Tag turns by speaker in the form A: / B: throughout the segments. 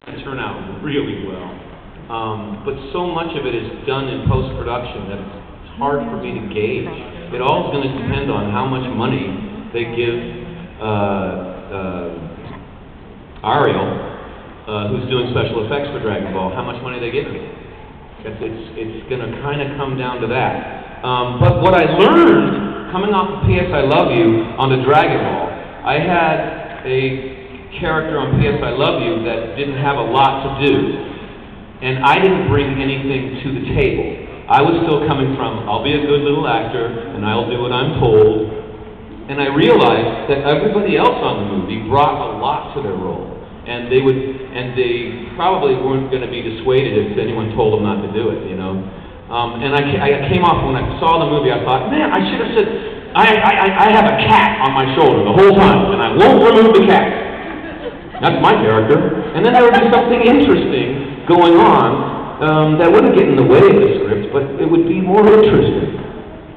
A: turn out really well. But so much of it is done in post-production that it's hard for me to gauge. It all is going to depend on how much money they give Ariel, who's doing special effects for Dragon Ball, how much money they give him. It's going to kind of come down to that. But what I learned coming off of P.S. I Love You on the Dragon Ball, I had a character on P.S. I Love You that didn't have a lot to do. And I didn't bring anything to the table. I was still coming from, I'll be a good little actor, and I'll do what I'm told. And I realized that everybody else on the movie brought a lot to their role. And they probably weren't going to be dissuaded if anyone told them not to do it, you know. And I came off, when I saw the movie, I thought, man, I should have said, I have a cat on my shoulder the whole time, and I won't remove the cat. That's my character. And then there would be something interesting going on that wouldn't get in the way of the script, but it would be more interesting.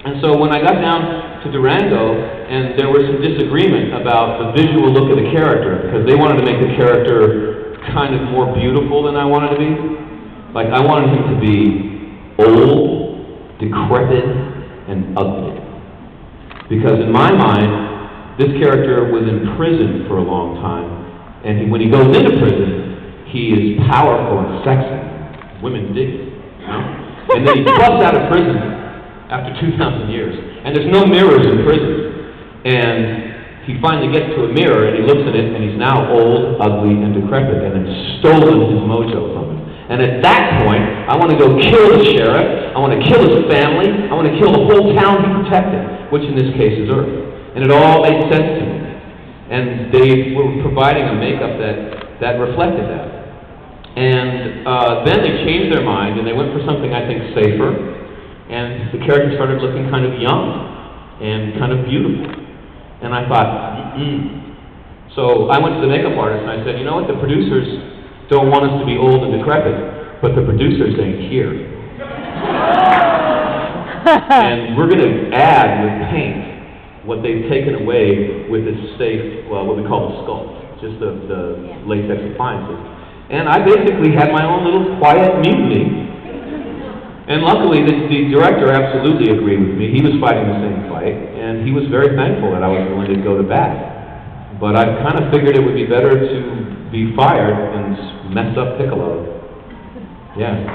A: And so when I got down to Durango, and there was some disagreement about the visual look of the character, because they wanted to make the character kind of more beautiful than I wanted to be. Like, I wanted him to be old, decrepit, and ugly. Because in my mind, this character was in prison for a long time, and when he goes into prison, he is powerful and sexy. Women dig it, you know? And then he busts out of prison after 2,000 years. And there's no mirrors in prison. And he finally gets to a mirror, and he looks at it, and he's now old, ugly, and decrepit, and it's stolen his mojo from him. And at that point, I want to go kill the sheriff, I want to kill his family, I want to kill the whole town he protected, which in this case is Earth. And it all made sense to me. And they were providing a makeup that reflected that. And then they changed their mind, and they went for something I think safer, and the character started looking kind of young and kind of beautiful. And I thought, So I went to the makeup artist, and I said, you know what, the producers don't want us to be old and decrepit, but the producers ain't here. And we're going to add with paint what they've taken away with this safe, well, what we call the sculpt, just the latex appliances. And I basically had my own little quiet mutiny. And luckily, the director absolutely agreed with me. He was fighting the same fight, and he was very thankful that I was willing to go to bat. But I kind of figured it would be better to be fired and mess up Piccolo. Yeah.